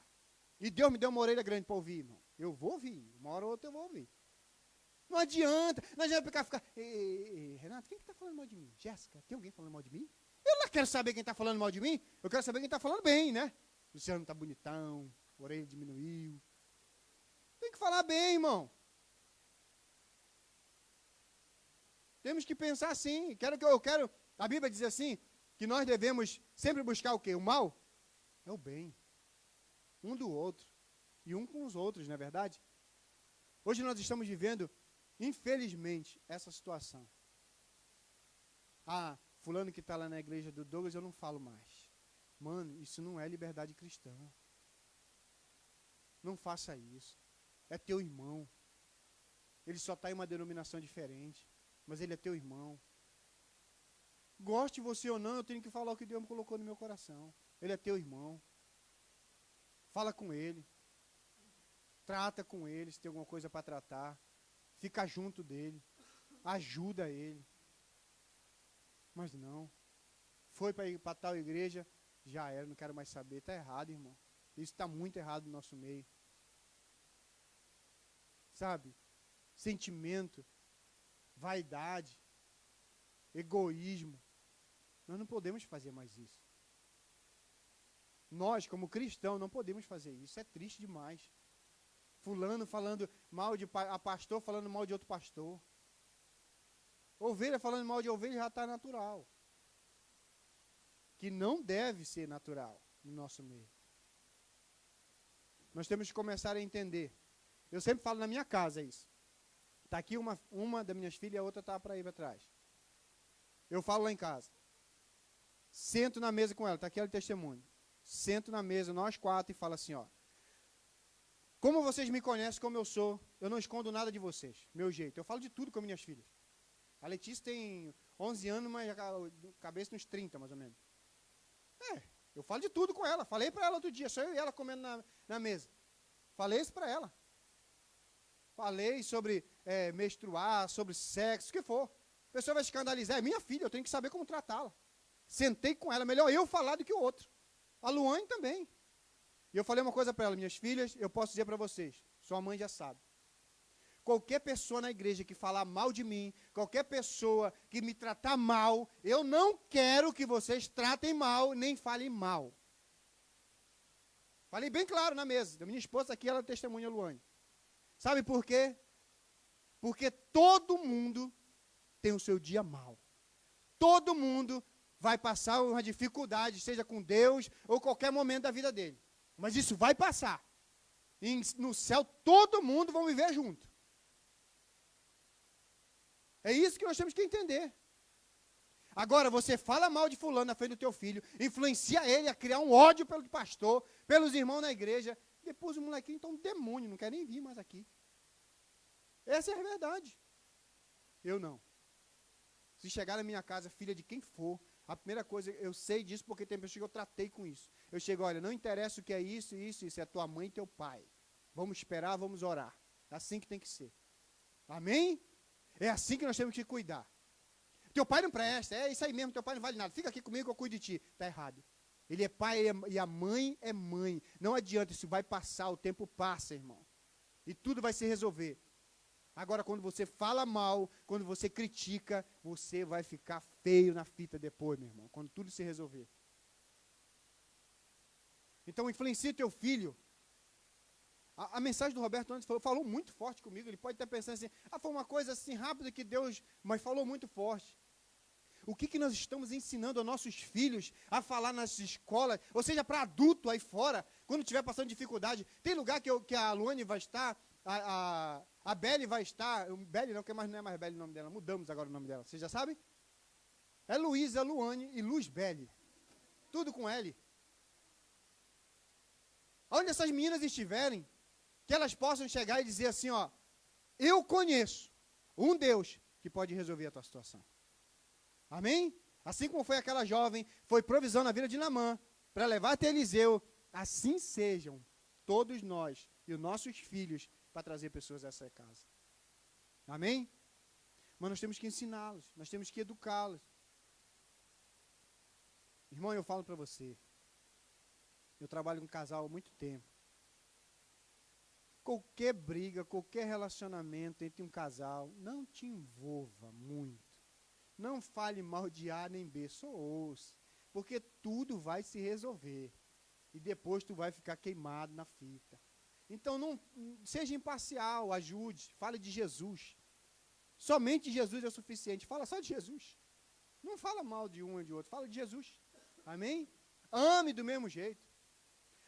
S1: E Deus me deu uma orelha grande para ouvir, irmão. Eu vou ouvir. Uma hora ou outra eu vou ouvir. Não adianta ficar. Ei, Renato, quem que está falando mal de mim? Jéssica, tem alguém falando mal de mim? Eu não quero saber quem está falando mal de mim. Eu quero saber quem está falando bem, né? Luciano está bonitão, a orelha diminuiu. Tem que falar bem, irmão. Temos que pensar assim. A Bíblia diz assim, que nós devemos sempre buscar o quê? O mal? É o bem. Um do outro. E um com os outros, não é verdade? Hoje nós estamos vivendo, infelizmente, essa situação. Ah, fulano que está lá na igreja do Douglas, eu não falo mais. Mano, isso não é liberdade cristã. Não faça isso. É teu irmão. Ele só está em uma denominação diferente. Mas ele é teu irmão. Goste você ou não, eu tenho que falar o que Deus me colocou no meu coração. Ele é teu irmão. Fala com ele. Trata com ele, se tem alguma coisa para tratar. Fica junto dele. Ajuda ele. Mas não. Foi para tal igreja, já era, não quero mais saber. Está errado, irmão. Isso está muito errado no nosso meio. Sabe? Sentimento. Vaidade, egoísmo. Nós não podemos fazer mais isso. Nós, como cristãos, não podemos fazer isso. É triste demais. Fulano falando mal de pastor, falando mal de outro pastor. Ovelha falando mal de ovelha já está natural. Que não deve ser natural no nosso meio. Nós temos que começar a entender. Eu sempre falo na minha casa isso. Está aqui uma das minhas filhas e a outra está para ir para trás. Eu falo lá em casa. Sento na mesa com ela, está aqui o testemunho. Sento na mesa, nós quatro, e falo assim, ó. Como vocês me conhecem, como eu sou, eu não escondo nada de vocês. Meu jeito. Eu falo de tudo com minhas filhas. A Letícia tem 11 anos, mas a cabeça nos 30, mais ou menos. Eu falo de tudo com ela. Falei para ela outro dia, só eu e ela comendo na mesa. Falei isso para ela. Falei sobre menstruar, sobre sexo, o que for. A pessoa vai escandalizar, é minha filha, eu tenho que saber como tratá-la. Sentei com ela, melhor eu falar do que o outro. A Luane também. E eu falei uma coisa para ela, minhas filhas, eu posso dizer para vocês, sua mãe já sabe. Qualquer pessoa na igreja que falar mal de mim, qualquer pessoa que me tratar mal, eu não quero que vocês tratem mal, nem falem mal. Falei bem claro na mesa. Da minha esposa aqui, ela testemunha a Luane. Sabe por quê? Porque todo mundo tem o seu dia mal. Todo mundo vai passar uma dificuldade, seja com Deus ou qualquer momento da vida dele. Mas isso vai passar. E no céu todo mundo vai viver junto. É isso que nós temos que entender. Agora, você fala mal de fulano na frente do teu filho, influencia ele a criar um ódio pelo pastor, pelos irmãos na igreja. Depois o molequinho está um demônio, não quer nem vir mais aqui. Essa é a verdade. Eu não. Se chegar na minha casa, filha de quem for, a primeira coisa, eu sei disso porque tem pessoas que eu tratei com isso. Eu chego, olha, não interessa o que é isso, é tua mãe e teu pai. Vamos esperar, vamos orar. É assim que tem que ser. Amém? É assim que nós temos que cuidar. Teu pai não presta, é isso aí mesmo, teu pai não vale nada. Fica aqui comigo que eu cuido de ti. Está errado. Ele é pai e a mãe é mãe. Não adianta, isso vai passar, o tempo passa, irmão. E tudo vai se resolver. Agora, quando você fala mal, quando você critica, você vai ficar feio na fita depois, meu irmão, quando tudo se resolver. Então, influencia teu filho. A mensagem do Roberto antes falou muito forte comigo. Ele pode estar pensando assim, foi uma coisa assim rápida que Deus, mas falou muito forte. O que nós estamos ensinando aos nossos filhos a falar nas escolas, ou seja, para adulto aí fora, quando estiver passando dificuldade. Tem lugar que a Luane vai estar, a Belle vai estar, Belle não, que mais não é mais Belle o nome dela, mudamos agora o nome dela, vocês já sabem? É Luísa, Luane e Luz Belle. Tudo com L. Onde essas meninas estiverem, que elas possam chegar e dizer assim, ó, eu conheço um Deus que pode resolver a tua situação. Amém? Assim como foi aquela jovem, foi provisão na vida de Naamã, para levar até Eliseu, assim sejam todos nós e os nossos filhos, para trazer pessoas a essa casa. Amém? mas nós temos que ensiná-los, nós temos que educá-los. Irmão, eu falo para você, eu trabalho com casal há muito tempo. Qualquer briga, qualquer relacionamento entre um casal, não te envolva muito. Não fale mal de A nem B, só ouça. Porque tudo vai se resolver. E depois tu vai ficar queimado na fita. Então, não seja imparcial, ajude, fale de Jesus. Somente Jesus é o suficiente. Fala só de Jesus. Não fala mal de um e de outro, fala de Jesus. Amém? Ame do mesmo jeito.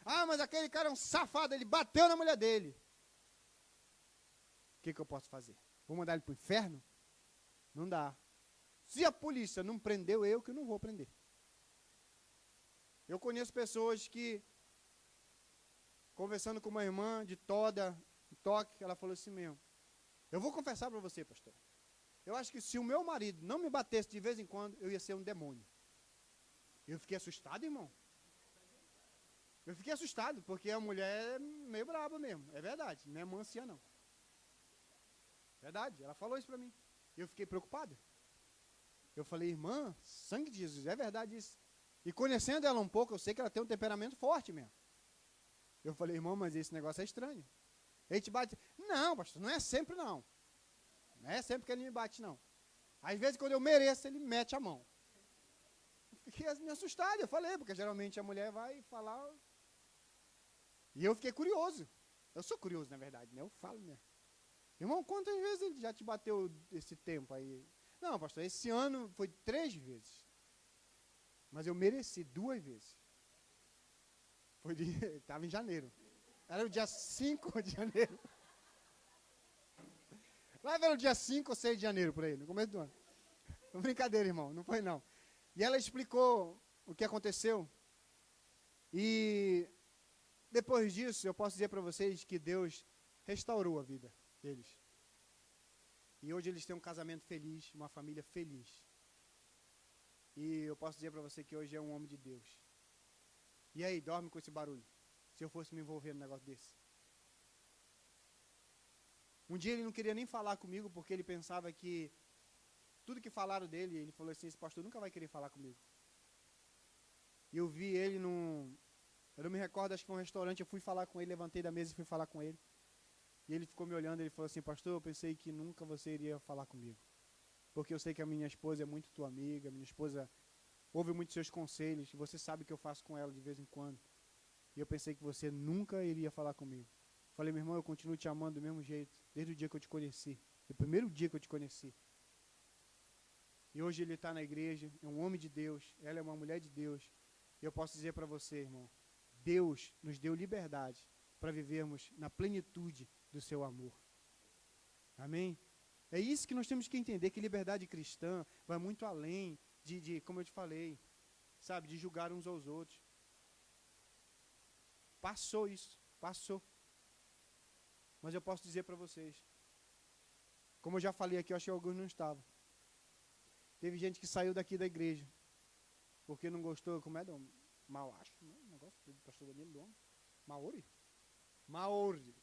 S1: Ah, mas aquele cara é um safado, ele bateu na mulher dele. O que eu posso fazer? Vou mandar ele para o inferno? Não dá. Se a polícia não prendeu, eu que não vou prender. Eu conheço pessoas que, conversando com uma irmã de toque, ela falou assim mesmo, eu vou confessar para você, pastor, eu acho que se o meu marido não me batesse de vez em quando, eu ia ser um demônio. Eu fiquei assustado, irmão. Eu fiquei assustado, porque a mulher é meio braba mesmo, é verdade, não é mansinha não. Verdade, ela falou isso para mim. Eu fiquei preocupado. Eu falei, irmã, sangue de Jesus, é verdade isso. E conhecendo ela um pouco, eu sei que ela tem um temperamento forte mesmo. Eu falei, irmão, mas esse negócio é estranho. Ele te bate. Não, pastor, não é sempre não. Não é sempre que ele me bate, não. Às vezes, quando eu mereço, ele mete a mão. Eu fiquei me assustado, eu falei, porque geralmente a mulher vai falar. E eu fiquei curioso. Eu sou curioso, na verdade, né? Eu falo mesmo. Irmão, quantas vezes ele já te bateu esse tempo aí? Não, pastor, esse ano foi 3 vezes. Mas eu mereci 2 vezes. Estava em janeiro. Era o dia 5 de janeiro. Lá era o dia 5 ou 6 de janeiro, por aí, no começo do ano. Brincadeira, irmão, não foi não. E ela explicou o que aconteceu. E depois disso, eu posso dizer para vocês que Deus restaurou a vida deles. E hoje eles têm um casamento feliz, uma família feliz. E eu posso dizer para você que hoje é um homem de Deus. E aí, dorme com esse barulho? Se eu fosse me envolver num negócio desse. Um dia ele não queria nem falar comigo, porque ele pensava que tudo que falaram dele, ele falou assim, esse pastor nunca vai querer falar comigo. E eu vi ele eu não me recordo, acho que foi um restaurante, eu fui falar com ele, levantei da mesa e fui falar com ele. E ele ficou me olhando, ele falou assim, pastor, eu pensei que nunca você iria falar comigo. Porque eu sei que a minha esposa é muito tua amiga, minha esposa ouve muito seus conselhos, você sabe que eu faço com ela de vez em quando. E eu pensei que você nunca iria falar comigo. Falei, meu irmão, eu continuo te amando do mesmo jeito, desde o dia que eu te conheci. Do primeiro dia que eu te conheci. E hoje ele está na igreja, é um homem de Deus, ela é uma mulher de Deus. E eu posso dizer para você, irmão, Deus nos deu liberdade para vivermos na plenitude do seu amor. Amém? É isso que nós temos que entender, que liberdade cristã vai muito além de como eu te falei, sabe, de julgar uns aos outros. Passou isso, passou. Mas eu posso dizer para vocês, como eu já falei aqui, eu acho que alguns não estavam. Teve gente que saiu daqui da igreja, porque não gostou, como é, do Maoacho, né? O negócio do pastor Danilo do homem. Maori? Maori.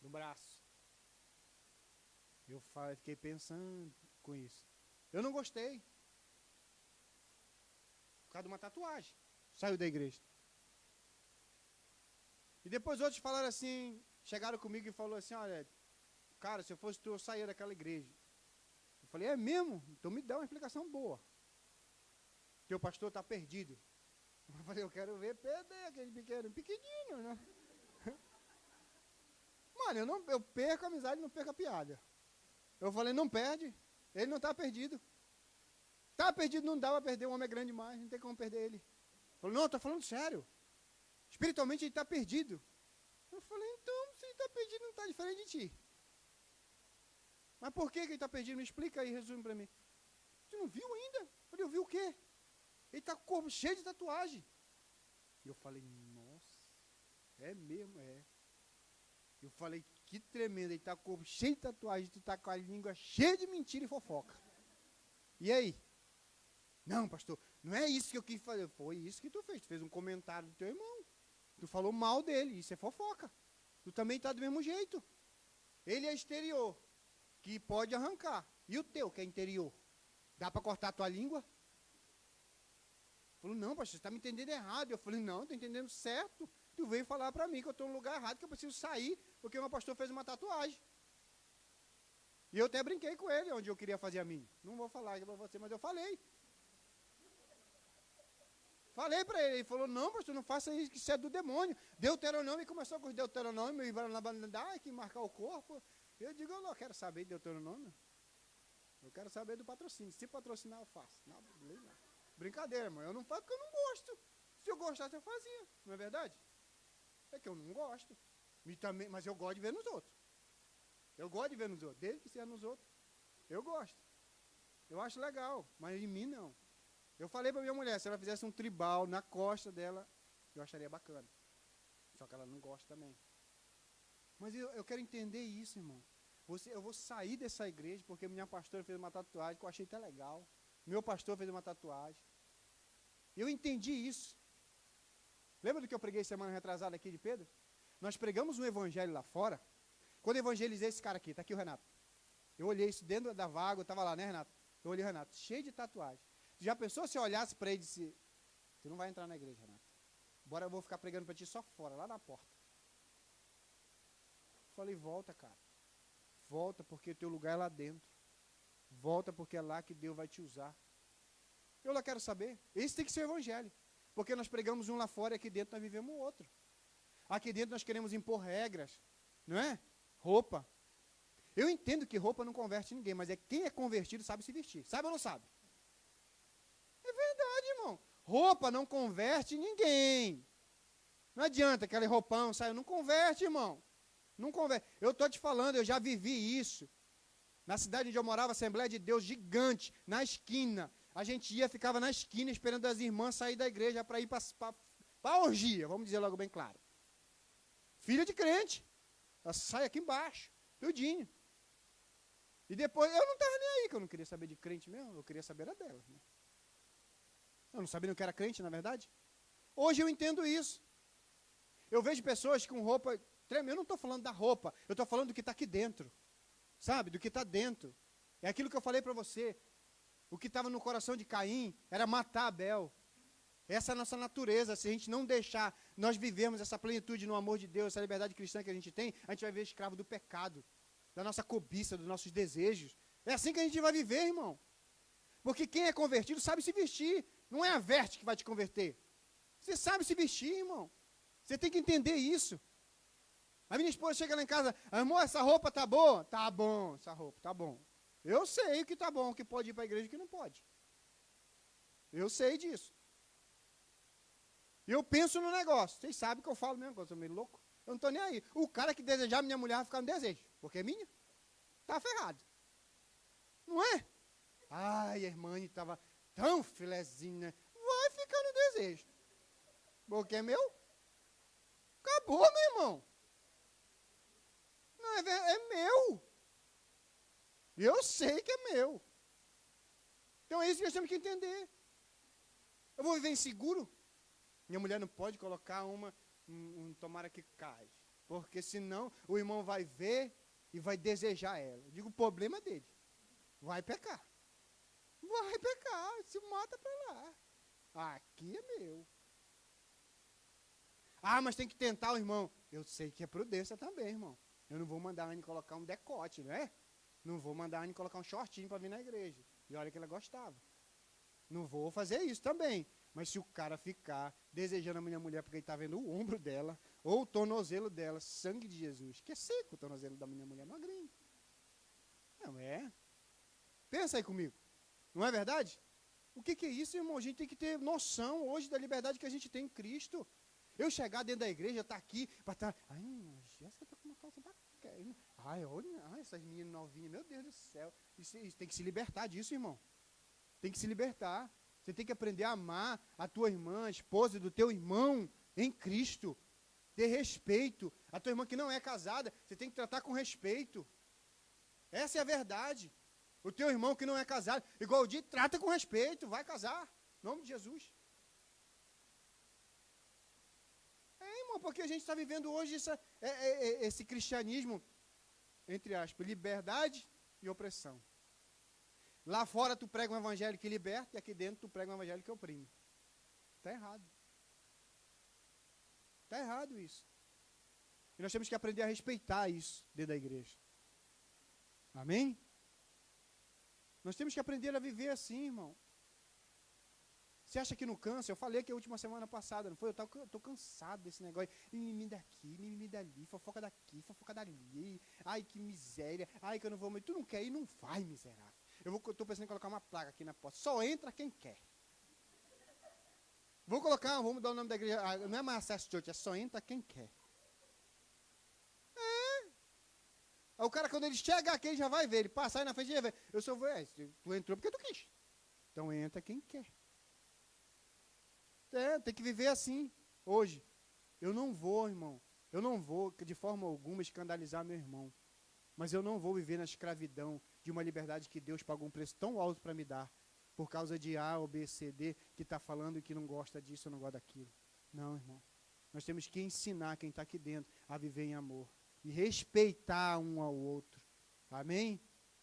S1: Do braço. Eu fiquei pensando com isso. Eu não gostei. Por causa de uma tatuagem. Saiu da igreja. E depois outros falaram assim, chegaram comigo e falaram assim, olha, cara, se eu fosse tu, eu saía daquela igreja. Eu falei, é mesmo? Então me dá uma explicação boa. Porque o pastor está perdido. Eu falei, eu quero ver perder aquele pequenininho, né? Mano, eu perco a amizade, não perco a piada. Eu falei, não perde, ele não está perdido. Está perdido, não dá para perder, o homem é grande demais, não tem como perder ele. Ele falou, não, estou falando sério. Espiritualmente ele está perdido. Eu falei, então, se ele está perdido, não está diferente de ti. Mas por que ele está perdido? Me explica aí, resume para mim. Você não viu ainda? Eu falei, eu vi o quê? Ele está com o corpo cheio de tatuagem. E eu falei, nossa, é mesmo, é. Eu falei, que tremendo, ele está com o corpo cheio de tatuagem, tu está com a língua cheia de mentira e fofoca. E aí? Não, pastor, não é isso que eu quis fazer. Foi isso que tu fez, tu fez um comentário do teu irmão. Tu falou mal dele, isso é fofoca. Tu também está do mesmo jeito. Ele é exterior, que pode arrancar. E o teu, que é interior? Dá para cortar a tua língua? Ele falou, não, pastor, você está me entendendo errado. Eu falei, não, estou entendendo certo. Tu veio falar para mim que eu estou no lugar errado, que eu preciso sair, porque o meu pastor fez uma tatuagem. E eu até brinquei com ele, onde eu queria fazer a minha. Não vou falar aqui para você, mas eu falei. Falei para ele, ele falou, não, pastor, não faça isso, que isso é do demônio. Deuteronômio, e começou com os Deuteronômio, que marcar o corpo. Eu digo, eu não quero saber de Deuteronômio. Eu quero saber do patrocínio. Se patrocinar, eu faço. Não, não. Brincadeira, irmão. Eu não faço porque eu não gosto. Se eu gostasse, eu fazia. Não é verdade? É que eu não gosto. Mas eu gosto de ver nos outros. Eu gosto de ver nos outros. Desde que seja nos outros. Eu gosto. Eu acho legal. Mas em mim, não. Eu falei para minha mulher, se ela fizesse um tribal na costa dela, eu acharia bacana. Só que ela não gosta também. Mas eu quero entender isso, irmão. Eu vou sair dessa igreja porque minha pastora fez uma tatuagem que eu achei até legal. Meu pastor fez uma tatuagem. Eu entendi isso. Lembra do que eu preguei semana retrasada aqui de Pedro? Nós pregamos um evangelho lá fora. Quando eu evangelizei esse cara aqui, está aqui o Renato. Eu olhei isso dentro da vaga, eu estava lá, né, Renato? Eu olhei o Renato, cheio de tatuagem. Já pensou se eu olhasse para ele e disse, você não vai entrar na igreja, Renato. Bora, eu vou ficar pregando para ti só fora, lá na porta. Falei, volta, cara. Volta porque o teu lugar é lá dentro. Volta porque é lá que Deus vai te usar. Eu lá quero saber. Esse tem que ser o evangelho. Porque nós pregamos um lá fora e aqui dentro nós vivemos o outro. Aqui dentro nós queremos impor regras. Não é? Roupa. Eu entendo que roupa não converte ninguém, mas quem é convertido sabe se vestir. Sabe ou não sabe? É verdade, irmão. Roupa não converte ninguém. Não adianta aquele roupão, saia, não converte, irmão. Não converte. Eu estou te falando, eu já vivi isso. Na cidade onde eu morava, Assembleia de Deus gigante, na esquina. A gente ficava na esquina esperando as irmãs sair da igreja para ir para a orgia, vamos dizer logo bem claro. Filha de crente. Ela sai aqui embaixo, tudinho. E depois, eu não estava nem aí, que eu não queria saber de crente mesmo, eu queria saber era dela. Né? Eu não sabia que era crente, na verdade. Hoje eu entendo isso. Eu vejo pessoas com roupa tremenda. Eu não estou falando da roupa, eu estou falando do que está aqui dentro. Sabe, do que está dentro. É aquilo que eu falei para você. O que estava no coração de Caim era matar Abel. Essa é a nossa natureza. Se a gente não deixar nós vivermos essa plenitude no amor de Deus, essa liberdade cristã que a gente tem, a gente vai viver escravo do pecado, da nossa cobiça, dos nossos desejos. É assim que a gente vai viver, irmão. Porque quem é convertido sabe se vestir. Não é a veste que vai te converter. Você sabe se vestir, irmão. Você tem que entender isso. A minha esposa chega lá em casa, amor, essa roupa tá boa? Tá bom, essa roupa, tá bom. Eu sei o que tá bom, o que pode ir para a igreja e o que não pode. Eu sei disso. E eu penso no negócio. Vocês sabem que eu falo mesmo, que eu sou meio louco. Eu não estou nem aí. O cara que desejar minha mulher vai ficar no desejo, porque é minha. Tá ferrado. Não é? Ai, a irmã estava tão filezinha. Vai ficar no desejo. Porque é meu? Acabou, meu irmão. Não, é meu. Eu sei que é meu. Então é isso que nós temos que entender. Eu vou viver inseguro? Minha mulher não pode colocar um tomara que cai. Porque senão o irmão vai ver e vai desejar ela. Eu digo, o problema é dele. Vai pecar. Vai pecar. Se mata para lá. Aqui é meu. Mas tem que tentar o irmão. Eu sei que é prudência também, irmão. Eu não vou mandar a Anne colocar um decote, não é? Não vou mandar a Anne colocar um shortinho para vir na igreja. E olha que ela gostava. Não vou fazer isso também. Mas se o cara ficar desejando a minha mulher porque ele está vendo o ombro dela, ou o tornozelo dela, sangue de Jesus, que é seco o tornozelo da minha mulher, magrinho. Não é? Pensa aí comigo. Não é verdade? O que é isso, irmão? A gente tem que ter noção hoje da liberdade que a gente tem em Cristo. Eu chegar dentro da igreja, estar aqui, para estar... Ai, a Jéssica está com uma calça bacana. Ai, olha, essas meninas novinhas, meu Deus do céu. Isso tem que se libertar disso, irmão. Tem que se libertar. Você tem que aprender a amar a tua irmã, a esposa do teu irmão em Cristo. Ter respeito. A tua irmã que não é casada, você tem que tratar com respeito. Essa é a verdade. O teu irmão que não é casado, igual o dia, trata com respeito, vai casar. Em nome de Jesus. Irmão, porque a gente está vivendo hoje esse cristianismo, entre aspas, liberdade e opressão. Lá fora tu prega um evangelho que liberta e aqui dentro tu prega um evangelho que oprime. Está errado. Está errado isso. E nós temos que aprender a respeitar isso dentro da igreja. Amém? Nós temos que aprender a viver assim, irmão. Você acha que não cansa? Eu falei que a última semana passada, não foi? Eu estou cansado desse negócio. Mimimi daqui, mimimi dali, fofoca daqui, fofoca dali. Ai, que miséria. Ai, que eu não vou... Tu não quer ir? Não vai, miserável. Eu estou pensando em colocar uma placa aqui na porta. Só entra quem quer. Vamos mudar o nome da igreja. Não é mais Access Church, é só entra quem quer. Aí o cara, quando ele chega aqui, ele já vai ver. Ele passa aí na frente e vai ver. Eu só vou, tu entrou porque tu quis. Então entra quem quer. Tem que viver assim, hoje. Eu não vou, irmão. Eu não vou, de forma alguma, escandalizar meu irmão. Mas eu não vou viver na escravidão de uma liberdade que Deus pagou um preço tão alto para me dar. Por causa de A ou B, C, D, que está falando que não gosta disso ou não gosta daquilo. Não, irmão. Nós temos que ensinar quem está aqui dentro a viver em amor. E respeitar um ao outro. Amém?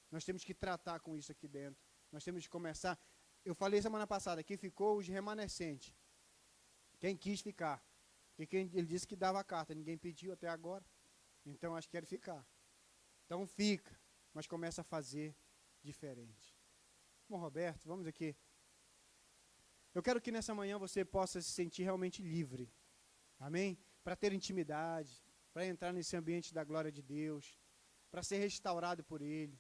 S1: Nós temos que tratar com isso aqui dentro. Nós temos que começar. Eu falei semana passada, que ficou os remanescentes. Quem quis ficar. Porque ele disse que dava a carta, ninguém pediu até agora. Então acho que quer ficar. Então fica, mas começa a fazer diferente. Bom, Roberto, vamos aqui. Eu quero que nessa manhã você possa se sentir realmente livre. Amém? Para ter intimidade, para entrar nesse ambiente da glória de Deus, para ser restaurado por Ele.